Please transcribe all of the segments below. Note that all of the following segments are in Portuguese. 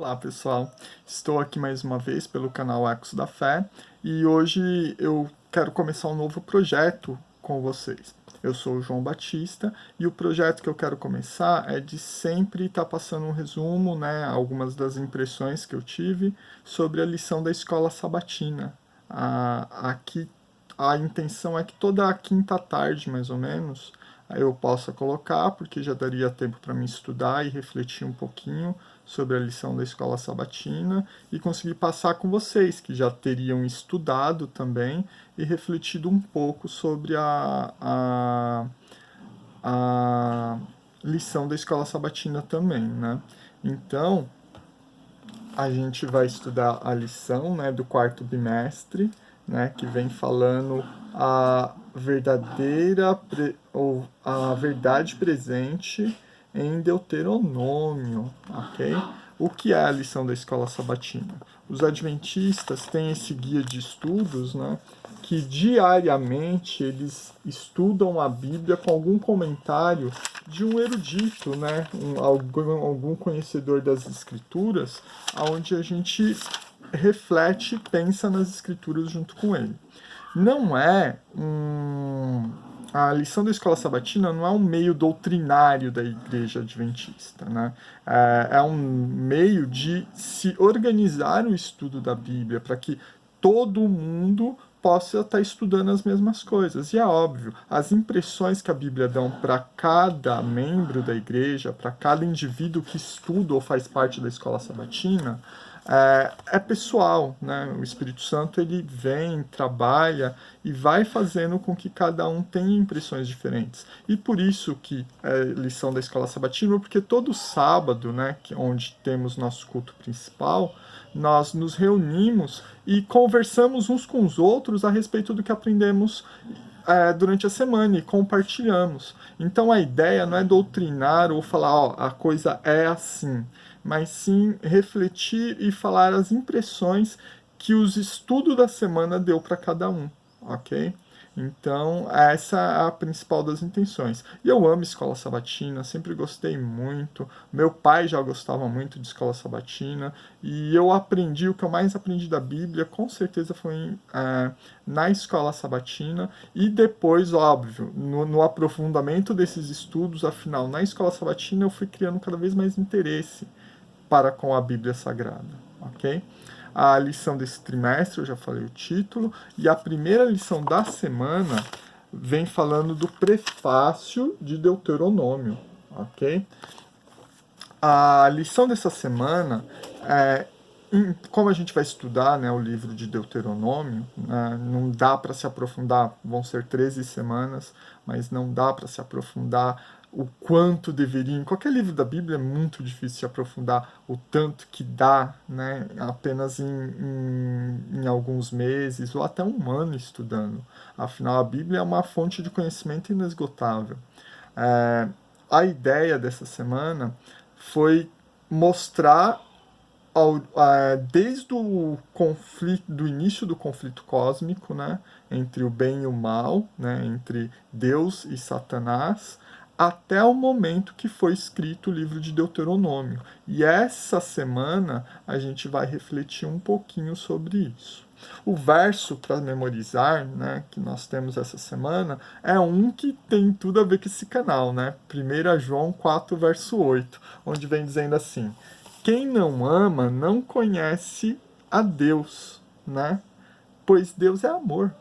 Olá pessoal, estou aqui mais uma vez pelo canal Ecos da Fé e hoje eu quero começar um novo projeto com vocês. Eu sou o João Batista e o projeto que eu quero começar é de sempre estar passando um resumo, algumas das impressões que eu tive sobre a lição da escola sabatina. Aqui a intenção é que toda a quinta tarde, mais ou menos, eu possa colocar, porque já daria tempo para mim estudar e refletir um pouquinho sobre a lição da escola sabatina e conseguir passar com vocês, que já teriam estudado também e refletido um pouco sobre a lição da escola sabatina também, né? Então, a gente vai estudar a lição, do quarto bimestre, que vem falando ou a verdade presente em Deuteronômio, ok? O que é a lição da escola sabatina? Os adventistas têm esse guia de estudos, que diariamente eles estudam a Bíblia com algum comentário de um erudito, algum conhecedor das escrituras, onde a gente reflete e pensa nas escrituras junto com ele. Não é a lição da escola sabatina não é um meio doutrinário da igreja adventista, É um meio de se organizar o estudo da Bíblia para que todo mundo possa estar estudando as mesmas coisas. E é óbvio, as impressões que a Bíblia dá para cada membro da igreja, para cada indivíduo que estuda ou faz parte da escola sabatina, é pessoal, O Espírito Santo ele vem, trabalha e vai fazendo com que cada um tenha impressões diferentes. E por isso que é lição da escola sabatina, porque todo sábado, onde temos nosso culto principal, nós nos reunimos e conversamos uns com os outros a respeito do que aprendemos durante a semana e compartilhamos. Então a ideia não é doutrinar ou falar, a coisa é assim, mas sim refletir e falar as impressões que os estudos da semana deu para cada um, ok? Então, essa é a principal das intenções. E eu amo escola sabatina, sempre gostei muito. Meu pai já gostava muito de escola sabatina. E eu aprendi, o que eu mais aprendi da Bíblia, com certeza foi na escola sabatina. E depois, óbvio, no aprofundamento desses estudos, afinal, na escola sabatina eu fui criando cada vez mais interesse para com a Bíblia Sagrada, ok? A lição desse trimestre, eu já falei o título, e a primeira lição da semana vem falando do prefácio de Deuteronômio, ok? A lição dessa semana como a gente vai estudar o livro de Deuteronômio, não dá para se aprofundar, vão ser 13 semanas, mas não dá para se aprofundar o quanto deveria. Em qualquer livro da Bíblia é muito difícil se aprofundar o tanto que dá, apenas em alguns meses ou até um ano estudando. Afinal, a Bíblia é uma fonte de conhecimento inesgotável. A ideia dessa semana foi mostrar desde o conflito, do início do conflito cósmico, entre o bem e o mal, entre Deus e Satanás, até o momento que foi escrito o livro de Deuteronômio. E essa semana a gente vai refletir um pouquinho sobre isso. O verso para memorizar, que nós temos essa semana, é um que tem tudo a ver com esse canal, 1 João 4, verso 8, onde vem dizendo assim: quem não ama não conhece a Deus, pois Deus é amor.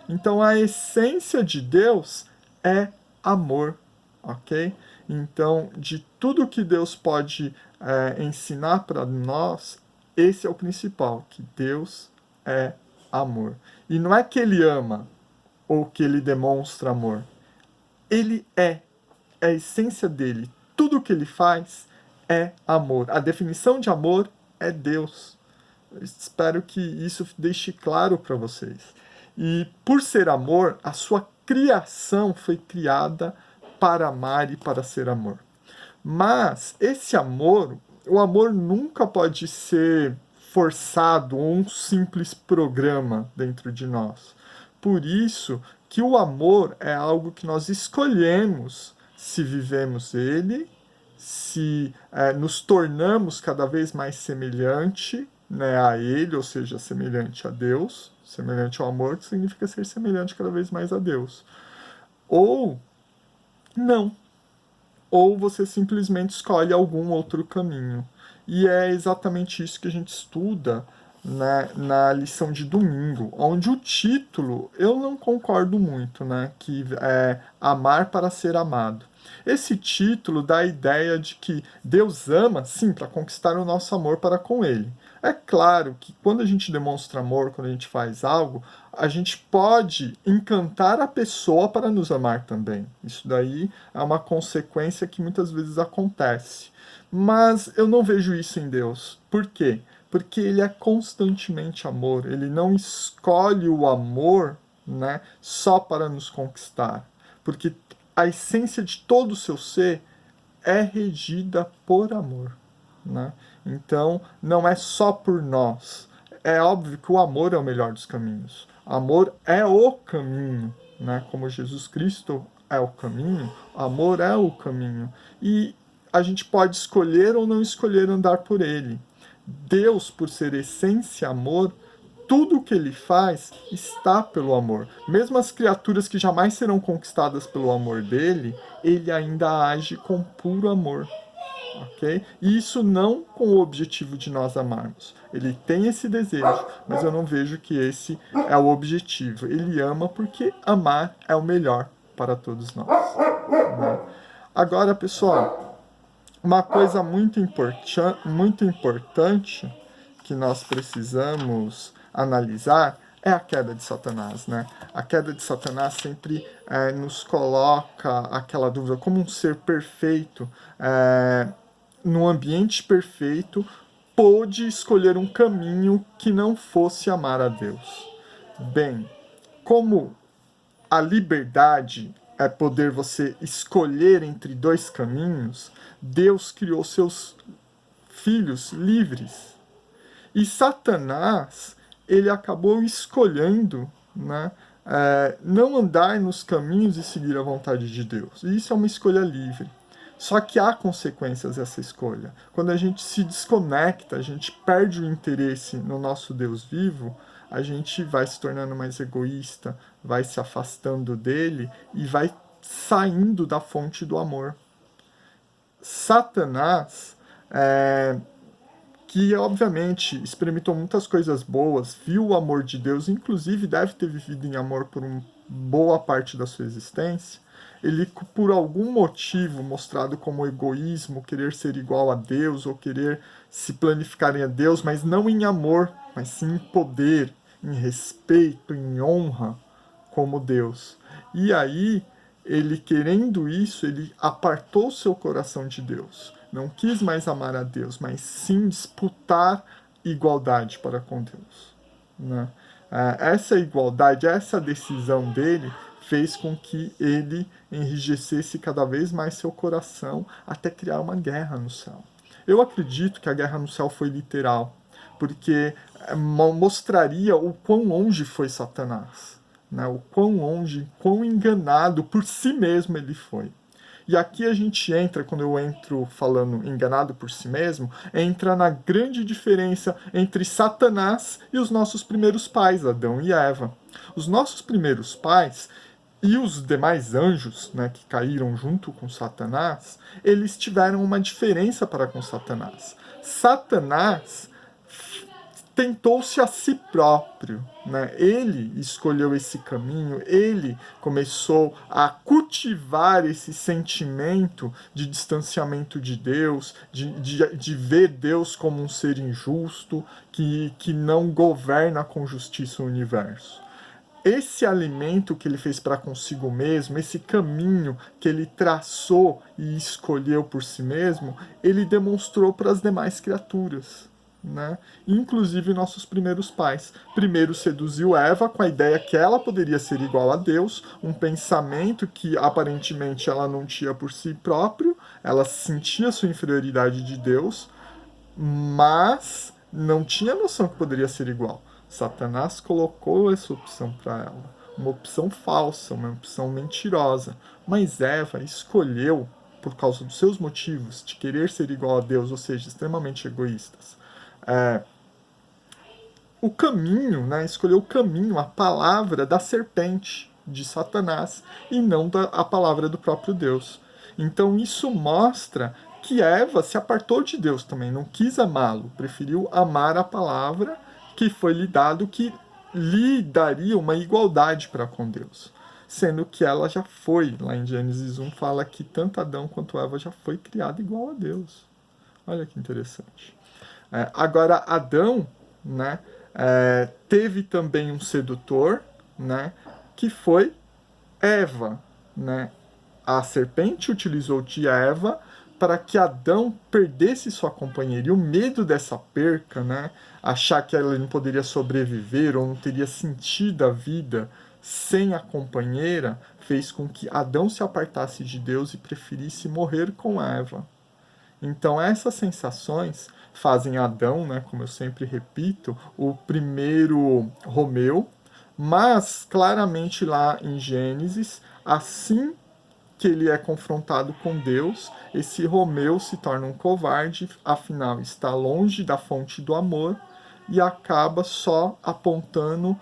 Então a essência de Deus é amor, ok? Então, de tudo que Deus pode ensinar para nós, esse é o principal, que Deus é amor. E não é que ele ama ou que ele demonstra amor. Ele é a essência dele. Tudo que ele faz é amor. A definição de amor é Deus. Eu espero que isso deixe claro para vocês. E por ser amor, a sua criação foi criada para amar e para ser amor. Mas esse amor, o amor nunca pode ser forçado ou um simples programa dentro de nós. Por isso que o amor é algo que nós escolhemos se vivemos ele se nos tornamos cada vez mais semelhante, né, a Ele, ou seja, semelhante a Deus, semelhante ao amor, que significa ser semelhante cada vez mais a Deus. Ou não. Ou você simplesmente escolhe algum outro caminho. E é exatamente isso que a gente estuda, né, na lição de domingo, onde o título eu não concordo muito, né, que é Amar para ser amado. Esse título dá a ideia de que Deus ama, sim, para conquistar o nosso amor para com Ele. É claro que quando a gente demonstra amor, quando a gente faz algo, a gente pode encantar a pessoa para nos amar também. Isso daí é uma consequência que muitas vezes acontece. Mas eu não vejo isso em Deus. Por quê? Porque Ele é constantemente amor. Ele não escolhe o amor, né, só para nos conquistar. Porque a essência de todo o seu ser é regida por amor, né? Então, não é só por nós. É óbvio que o amor é o melhor dos caminhos. Amor é o caminho, né? Como Jesus Cristo é o caminho, amor é o caminho. E a gente pode escolher ou não escolher andar por ele. Deus, por ser essência amor, tudo o que ele faz está pelo amor. Mesmo as criaturas que jamais serão conquistadas pelo amor dele, ele ainda age com puro amor. Ok? E isso não com o objetivo de nós amarmos. Ele tem esse desejo, mas eu não vejo que esse é o objetivo. Ele ama porque amar é o melhor para todos nós. Né? Agora, pessoal, uma coisa muito importante que nós precisamos analisar é a queda de Satanás, né? A queda de Satanás sempre nos coloca aquela dúvida, como um ser perfeito, num ambiente perfeito, pôde escolher um caminho que não fosse amar a Deus. Bem, como a liberdade é poder você escolher entre dois caminhos, Deus criou seus filhos livres. E Satanás, ele acabou escolhendo, né, não andar nos caminhos e seguir a vontade de Deus. E isso é uma escolha livre. Só que há consequências a essa escolha. Quando a gente se desconecta, a gente perde o interesse no nosso Deus vivo, a gente vai se tornando mais egoísta, vai se afastando dele e vai saindo da fonte do amor. Satanás, que obviamente experimentou muitas coisas boas, viu o amor de Deus, inclusive deve ter vivido em amor por uma boa parte da sua existência, ele, por algum motivo mostrado como egoísmo, querer ser igual a Deus ou querer se planificar em Deus, mas não em amor, mas sim em poder, em respeito, em honra, como Deus. E aí, ele querendo isso, ele apartou seu coração de Deus. Não quis mais amar a Deus, mas sim disputar igualdade para com Deus. Né? Essa igualdade, essa decisão dele fez com que ele enrijecesse cada vez mais seu coração até criar uma guerra no céu. Eu acredito que a guerra no céu foi literal, porque mostraria o quão longe foi Satanás, né? O quão longe, quão enganado por si mesmo ele foi. E aqui a gente entra, quando eu entro falando enganado por si mesmo, entra na grande diferença entre Satanás e os nossos primeiros pais, Adão e Eva. Os nossos primeiros pais e os demais anjos, né, que caíram junto com Satanás, eles tiveram uma diferença para com Satanás. Satanás tentou-se a si próprio, né? Ele escolheu esse caminho, ele começou a cultivar esse sentimento de distanciamento de Deus, de ver Deus como um ser injusto, que não governa com justiça o universo. Esse alimento que ele fez para consigo mesmo, esse caminho que ele traçou e escolheu por si mesmo, ele demonstrou para as demais criaturas. Né? Inclusive nossos primeiros pais. Primeiro seduziu Eva com a ideia que ela poderia ser igual a Deus, um pensamento que aparentemente ela não tinha por si próprio, ela sentia sua inferioridade de Deus, mas não tinha noção que poderia ser igual. Satanás colocou essa opção para ela, uma opção falsa, uma opção mentirosa, mas Eva escolheu por causa dos seus motivos de querer ser igual a Deus, ou seja, extremamente egoístas, o caminho, né, escolheu o caminho, a palavra da serpente, de Satanás, e não a palavra do próprio Deus. Então isso mostra que Eva se apartou de Deus também, não quis amá-lo, preferiu amar a palavra que foi lhe dado, que lhe daria uma igualdade para com Deus. Sendo que ela já foi, lá em Gênesis 1 fala que tanto Adão quanto Eva já foi criada igual a Deus. Olha que interessante. Agora, Adão, né, teve também um sedutor, né, que foi Eva, né? A serpente utilizou de Eva para que Adão perdesse sua companheira. E o medo dessa perca, né, achar que ela não poderia sobreviver ou não teria sentido a vida sem a companheira, fez com que Adão se apartasse de Deus e preferisse morrer com Eva. Então essas sensações fazem Adão, né, como eu sempre repito, o primeiro Romeu, mas claramente lá em Gênesis, assim que ele é confrontado com Deus, esse Romeu se torna um covarde, afinal está longe da fonte do amor e acaba só apontando,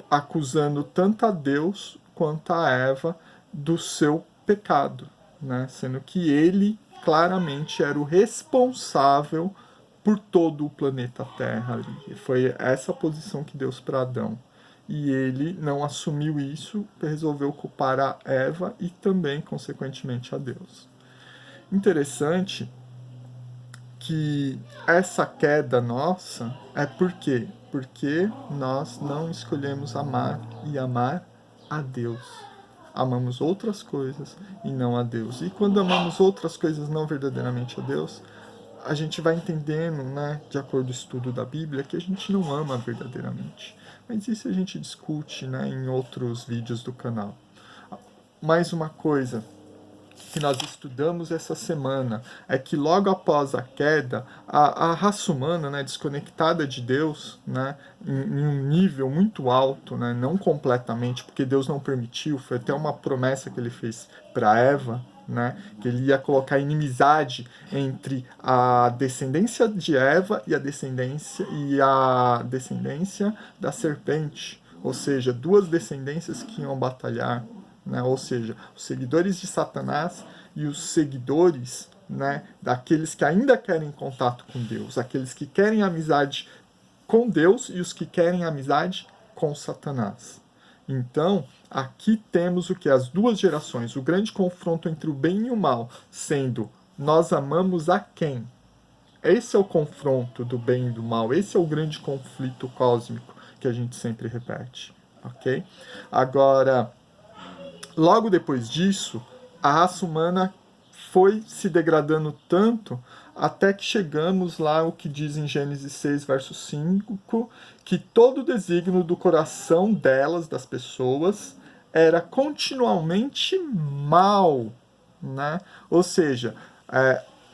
acusando tanto a Deus quanto a Eva do seu pecado, né? Sendo que ele claramente era o responsável por todo o planeta Terra ali. E foi essa a posição que Deus para Adão. E ele não assumiu isso, resolveu culpar a Eva e também, consequentemente, a Deus. Interessante que essa queda nossa é por quê? Porque nós não escolhemos amar e amar a Deus. Amamos outras coisas e não a Deus. E quando amamos outras coisas não verdadeiramente a Deus, a gente vai entendendo, né, de acordo com o estudo da Bíblia, que a gente não ama verdadeiramente. Mas isso a gente discute, né, em outros vídeos do canal. Mais uma coisa que nós estudamos essa semana é que logo após a queda, a raça humana, né, desconectada de Deus, né, em um nível muito alto, né, não completamente, porque Deus não permitiu, foi até uma promessa que ele fez para Eva, né, que ele ia colocar inimizade entre a descendência de Eva e a descendência da serpente, ou seja, duas descendências que iam batalhar, né, ou seja, os seguidores de Satanás e os seguidores, né, daqueles que ainda querem contato com Deus, aqueles que querem amizade com Deus e os que querem amizade com Satanás. Então, aqui temos o que? As duas gerações, o grande confronto entre o bem e o mal, sendo nós amamos a quem? Esse é o confronto do bem e do mal, esse é o grande conflito cósmico que a gente sempre repete, ok? Agora, logo depois disso, a raça humana foi se degradando tanto até que chegamos lá o que diz em Gênesis 6, verso 5, que todo o desígnio do coração delas, das pessoas, era continuamente mal, né? Ou seja,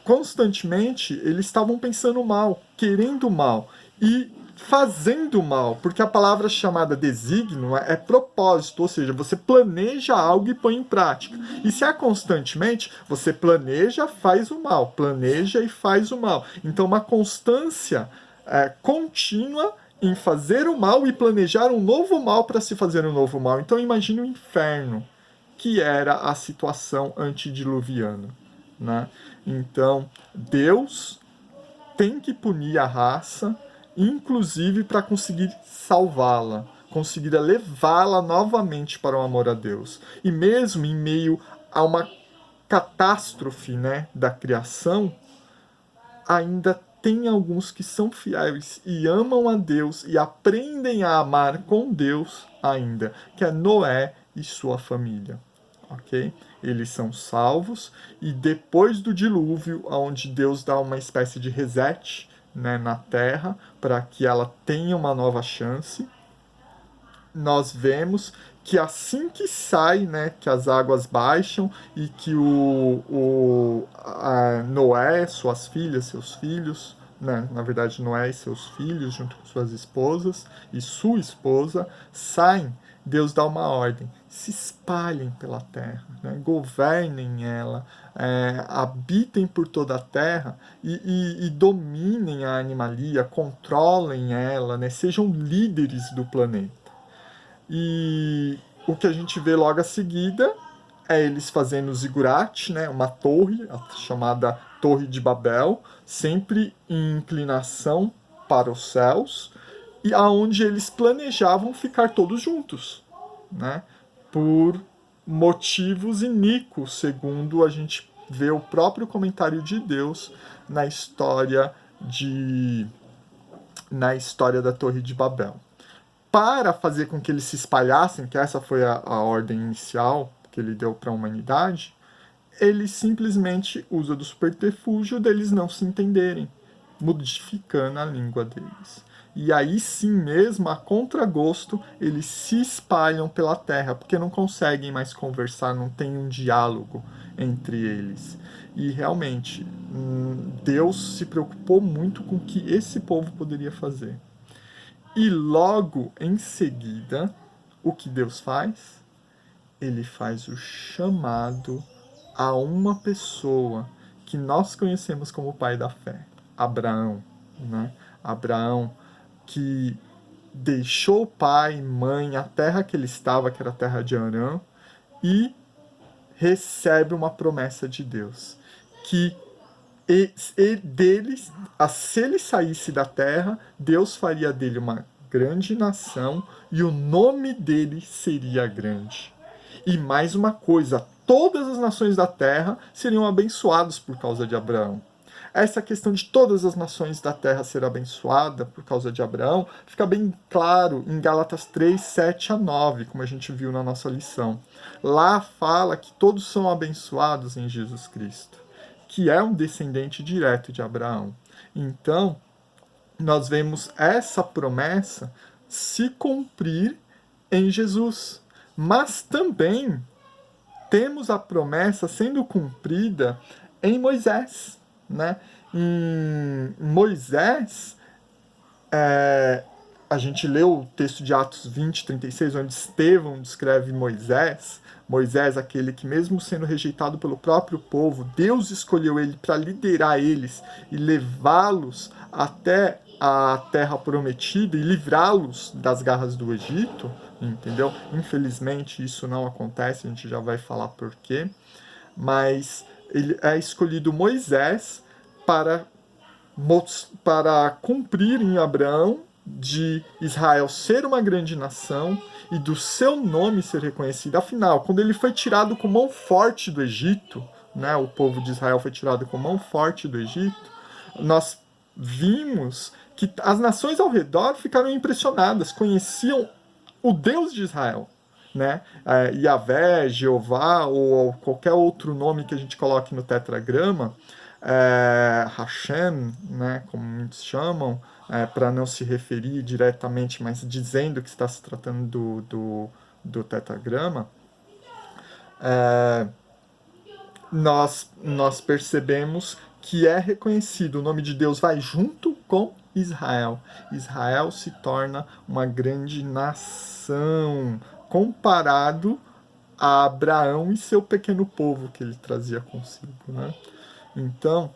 constantemente eles estavam pensando mal, querendo mal e fazendo mal, porque a palavra chamada desígnio é propósito, ou seja, você planeja algo e põe em prática. E se é constantemente, você planeja, faz o mal, planeja e faz o mal. Então, uma constância contínua em fazer o mal e planejar um novo mal para se fazer um novo mal. Então, imagine o inferno, que era a situação antediluviana, né? Então, Deus tem que punir a raça, inclusive para conseguir salvá-la, conseguir levá-la novamente para o amor a Deus. E mesmo em meio a uma catástrofe, né, da criação, ainda tem alguns que são fiéis e amam a Deus e aprendem a amar com Deus ainda, que é Noé e sua família. Ok? Eles são salvos e depois do dilúvio, onde Deus dá uma espécie de reset, né, na Terra para que ela tenha uma nova chance, nós vemos que assim que sai, né, que as águas baixam e que Noé, suas filhas, seus filhos, né, na verdade Noé e seus filhos junto com suas esposas e sua esposa saem Deus dá uma ordem: se espalhem pela terra, né? Governem ela, habitem por toda a terra e dominem a animalia, controlem ela, né? Sejam líderes do planeta. E o que a gente vê logo a seguida é eles fazendo o zigurate, né, uma torre, a chamada Torre de Babel, sempre em inclinação para os céus, e aonde eles planejavam ficar todos juntos, né, por motivos iníquos, segundo a gente vê o próprio comentário de Deus na história da Torre de Babel. Para fazer com que eles se espalhassem, que essa foi a ordem inicial que ele deu para a humanidade, ele simplesmente usa do subterfúgio deles não se entenderem, modificando a língua deles. E aí sim mesmo, a contragosto, eles se espalham pela terra, porque não conseguem mais conversar, não tem um diálogo entre eles. E realmente, Deus se preocupou muito com o que esse povo poderia fazer. E logo em seguida, o que Deus faz? Ele faz o chamado a uma pessoa que nós conhecemos como o pai da fé, Abraão, né? Abraão que deixou pai, mãe, a terra que ele estava, que era a terra de Arã, e recebe uma promessa de Deus, que deles, se ele saísse da terra, Deus faria dele uma grande nação e o nome dele seria grande. E mais uma coisa, todas as nações da terra seriam abençoadas por causa de Abraão. Essa questão de todas as nações da terra ser abençoada por causa de Abraão fica bem claro em Gálatas 3, 7 a 9, como a gente viu na nossa lição. Lá fala que todos são abençoados em Jesus Cristo, que é um descendente direto de Abraão. Então, nós vemos essa promessa se cumprir em Jesus. Mas também temos a promessa sendo cumprida em Moisés, né? Em Moisés, a gente leu o texto de Atos 20, 36, onde Estevão descreve Moisés. Moisés, aquele que mesmo sendo rejeitado pelo próprio povo, Deus escolheu ele para liderar eles e levá-los até a terra prometida e livrá-los das garras do Egito, entendeu? Infelizmente isso não acontece, a gente já vai falar por quê. Mas ele é escolhido Moisés para cumprir em Abraão de Israel ser uma grande nação e do seu nome ser reconhecido. Afinal, quando ele foi tirado com mão forte do Egito, né, o povo de Israel foi tirado com mão forte do Egito, nós vimos que as nações ao redor ficaram impressionadas, conheciam o Deus de Israel, né? Yahvé, Jeová ou qualquer outro nome que a gente coloque no tetragrama, Hashem, né, como muitos chamam, para não se referir diretamente, mas dizendo que está se tratando do tetragrama, nós percebemos que é reconhecido, o nome de Deus vai junto com Israel. Israel se torna uma grande nação, comparado a Abraão e seu pequeno povo que ele trazia consigo, né? Então,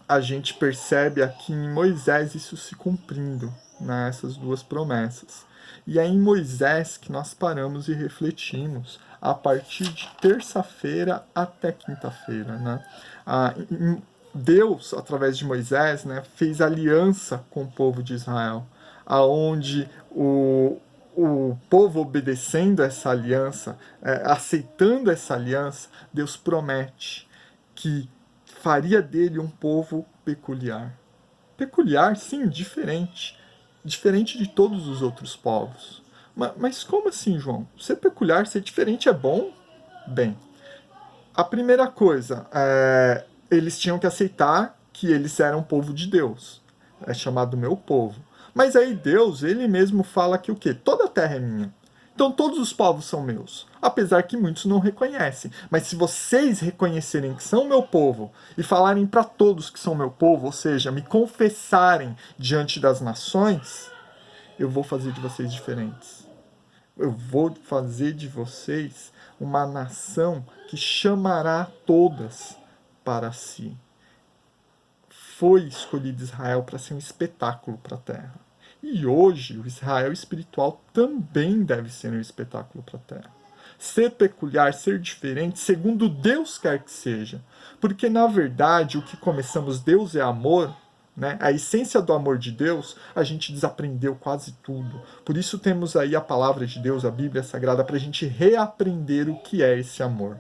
a gente percebe aqui em Moisés isso se cumprindo, né, essas duas promessas. E é em Moisés que nós paramos e refletimos a partir de terça-feira até quinta-feira, né? Deus, através de Moisés, né, fez aliança com o povo de Israel, aonde o povo obedecendo essa aliança, aceitando essa aliança, Deus promete que faria dele um povo peculiar. Peculiar, sim, diferente. Diferente de todos os outros povos. Mas como assim, João? Ser peculiar, ser diferente é bom? Bem, a primeira coisa, eles tinham que aceitar que eles eram povo de Deus. É chamado meu povo. Mas aí Deus, ele mesmo fala que o quê? Toda a terra é minha. Então todos os povos são meus, apesar que muitos não reconhecem. Mas se vocês reconhecerem que são meu povo e falarem para todos que são meu povo, ou seja, me confessarem diante das nações, eu vou fazer de vocês diferentes. eu vou fazer de vocês uma nação que chamará todas para si. Foi escolhido Israel para ser um espetáculo para a terra. E hoje, o Israel espiritual também deve ser um espetáculo para a terra. Ser peculiar, ser diferente, segundo Deus quer que seja. Porque, na verdade, o que começamos, Deus é amor, né? A essência do amor de Deus, a gente desaprendeu quase tudo. Por isso temos aí a palavra de Deus, a Bíblia Sagrada, para a gente reaprender o que é esse amor.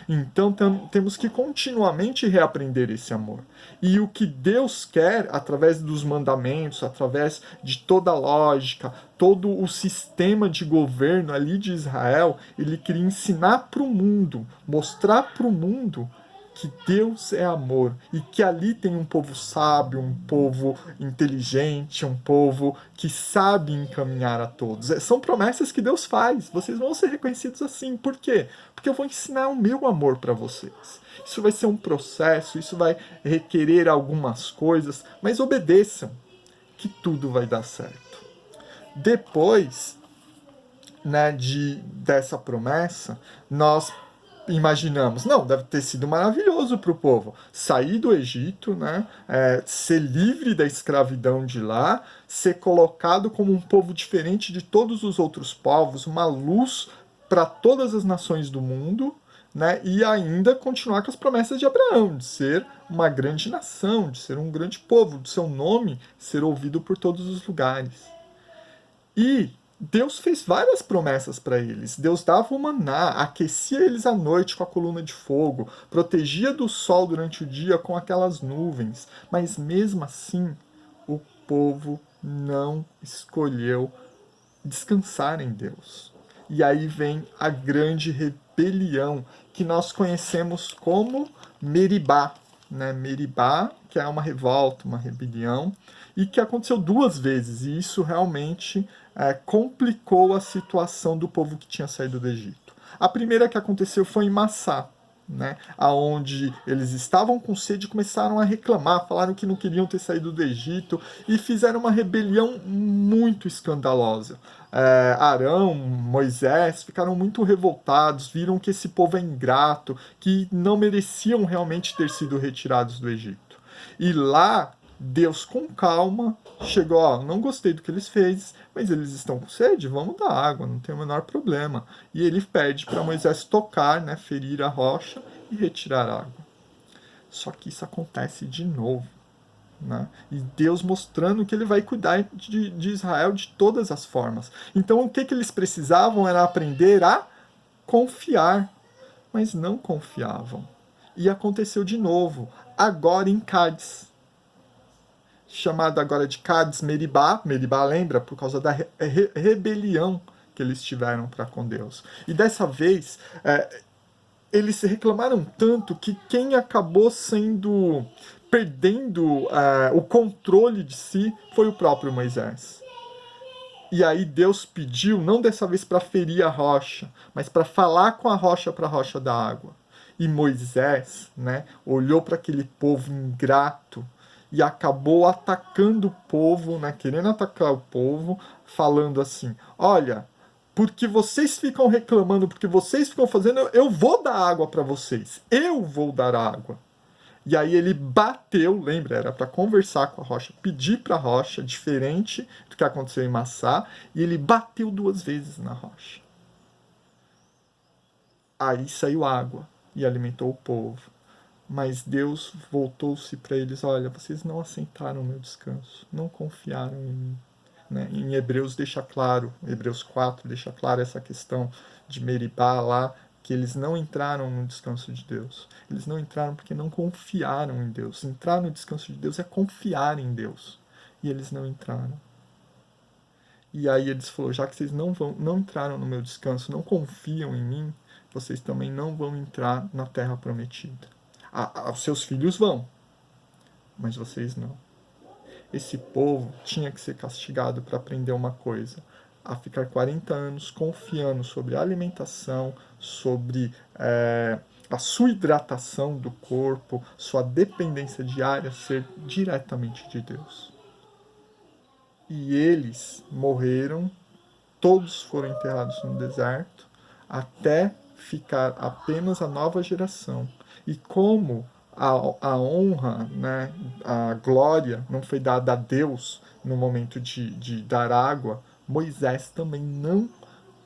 Então temos que continuamente reaprender esse amor. E o que Deus quer, através dos mandamentos, através de toda a lógica, todo o sistema de governo ali de Israel, ele queria ensinar para o mundo, mostrar para o mundo que Deus é amor e que ali tem um povo sábio, um povo inteligente, um povo que sabe encaminhar a todos. São promessas que Deus faz. Vocês vão ser reconhecidos assim. Por quê? Porque eu vou ensinar o meu amor para vocês. Isso vai ser um processo, isso vai requerer algumas coisas, mas obedeçam, que tudo vai dar certo. Depois, né, dessa promessa, nós imaginamos, não, deve ter sido maravilhoso para o povo sair do Egito, né, ser livre da escravidão de lá, ser colocado como um povo diferente de todos os outros povos, uma luz para todas as nações do mundo, né, e ainda continuar com as promessas de Abraão, de ser uma grande nação, de ser um grande povo, de seu nome ser ouvido por todos os lugares. E Deus fez várias promessas para eles. Deus dava o maná, aquecia eles à noite com a coluna de fogo, protegia do sol durante o dia com aquelas nuvens. Mas mesmo assim, o povo não escolheu descansar em Deus. E aí vem a grande rebelião que nós conhecemos como Meribá, né? Meribá, que é uma revolta, uma rebelião, e que aconteceu duas vezes, e isso realmente complicou a situação do povo que tinha saído do Egito. A primeira que aconteceu foi em Massá, né, aonde eles estavam com sede e começaram a reclamar, falaram que não queriam ter saído do Egito e fizeram uma rebelião muito escandalosa. Arão, Moisés ficaram muito revoltados, viram que esse povo é ingrato, que não mereciam realmente ter sido retirados do Egito. E lá, Deus com calma chegou, ó, não gostei do que eles fez, mas eles estão com sede, vamos dar água, não tem o menor problema. E ele pede para Moisés tocar, né, ferir a rocha e retirar a água. Só que isso acontece de novo. Né? E Deus mostrando que ele vai cuidar de Israel de todas as formas. Então o que eles precisavam era aprender a confiar, mas não confiavam. E aconteceu de novo, agora em Cádiz. Chamado agora de Cádiz Meribá. Meribá lembra? Por causa da rebelião que eles tiveram para com Deus. E dessa vez, eles reclamaram tanto que quem acabou perdendo o controle de si foi o próprio Moisés. E aí Deus pediu, não dessa vez para ferir a rocha, mas para falar com a rocha para a rocha da água. E Moisés, né, olhou para aquele povo ingrato e acabou atacando o povo, né, querendo atacar o povo, falando assim: olha, porque vocês ficam reclamando, porque vocês ficam fazendo, eu vou dar água para vocês, eu vou dar água. E aí ele bateu, lembra, era para conversar com a rocha, pedir para a rocha, diferente do que aconteceu em Massá, e ele bateu duas vezes na rocha. Aí saiu água e alimentou o povo. Mas Deus voltou-se para eles: olha, vocês não aceitaram o meu descanso, não confiaram em mim. Né? Em Hebreus deixa claro, Hebreus 4 deixa claro essa questão de Meribá lá, que eles não entraram no descanso de Deus. Eles não entraram porque não confiaram em Deus. Entrar no descanso de Deus é confiar em Deus. E eles não entraram. E aí eles falaram: já que vocês não entraram no meu descanso, não confiam em mim, vocês também não vão entrar na terra prometida. Os seus filhos vão, mas vocês não. Esse povo tinha que ser castigado para aprender uma coisa: a ficar 40 anos confiando sobre a alimentação, sobre a sua hidratação do corpo, sua dependência diária ser diretamente de Deus. E eles morreram todos foram enterrados no deserto, até ficar apenas a nova geração. E como a honra, né, a glória não foi dada a Deus no momento de dar água, Moisés também não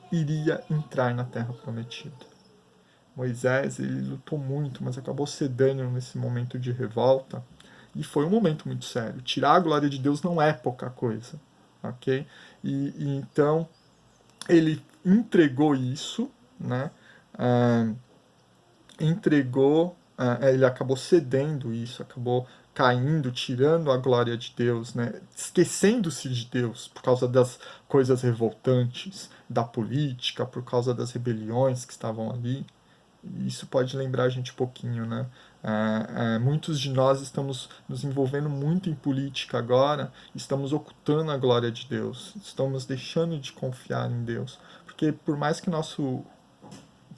iria entrar na terra prometida. Moisés, ele lutou muito, mas acabou cedendo nesse momento de revolta. E foi um momento muito sério. Tirar a glória de Deus não é pouca coisa, ok? E então ele entregou isso, né? Ele acabou cedendo isso, acabou caindo, tirando a glória de Deus, né? Esquecendo-se de Deus por causa das coisas revoltantes da política, por causa das rebeliões que estavam ali. Isso pode lembrar a gente um pouquinho, né? Muitos de nós estamos nos envolvendo muito em política agora, estamos ocultando a glória de Deus, estamos deixando de confiar em Deus, porque por mais que nosso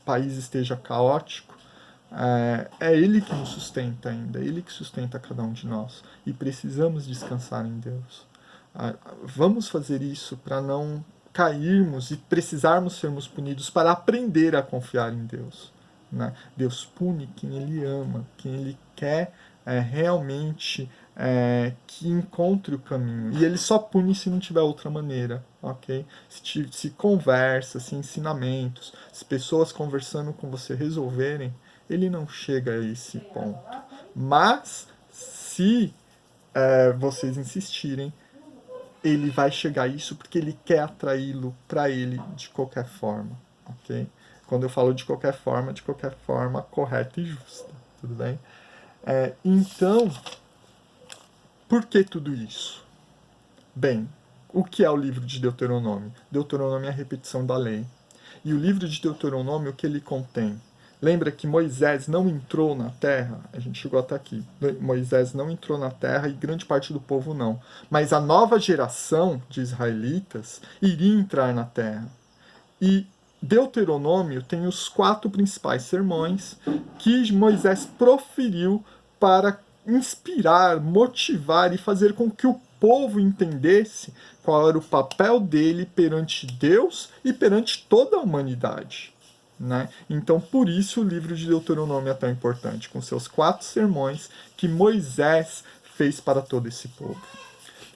país esteja caótico, é Ele que nos sustenta ainda, é Ele que sustenta cada um de nós, e precisamos descansar em Deus. Vamos fazer isso para não cairmos e precisarmos sermos punidos, para aprender a confiar em Deus. Né? Deus pune quem Ele ama, quem Ele quer realmente que encontre o caminho. E Ele só pune se não tiver outra maneira. Okay? Se conversa, se ensinamentos, se pessoas conversando com você resolverem, Ele não chega a esse ponto. Mas, se vocês insistirem, Ele vai chegar a isso porque Ele quer atraí-lo para Ele de qualquer forma. Ok? Quando eu falo de qualquer forma correta e justa, tudo bem? Então, por que tudo isso? Bem, o que é o livro de Deuteronômio? Deuteronômio é a repetição da lei. E o livro de Deuteronômio, o que ele contém? Lembra que Moisés não entrou na terra? A gente chegou até aqui. Moisés não entrou na terra e grande parte do povo não. Mas a nova geração de israelitas iria entrar na terra. E Deuteronômio tem os 4 principais sermões que Moisés proferiu para inspirar, motivar e fazer com que o povo entendesse qual era o papel dele perante Deus e perante toda a humanidade. Né? Então, por isso o livro de Deuteronômio é tão importante, com seus 4 sermões que Moisés fez para todo esse povo.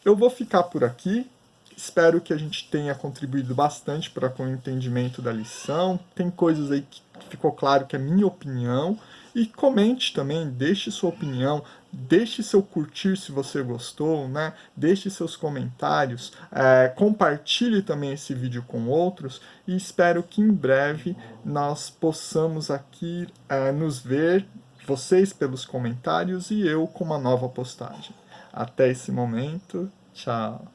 Eu vou ficar por aqui. Espero que a gente tenha contribuído bastante para com o entendimento da lição. Tem coisas aí que ficou claro que é minha opinião. E comente também, deixe sua opinião, deixe seu curtir se você gostou, né? Deixe seus comentários, compartilhe também esse vídeo com outros e espero que em breve nós possamos aqui nos ver, vocês pelos comentários e eu com uma nova postagem. Até esse momento, tchau!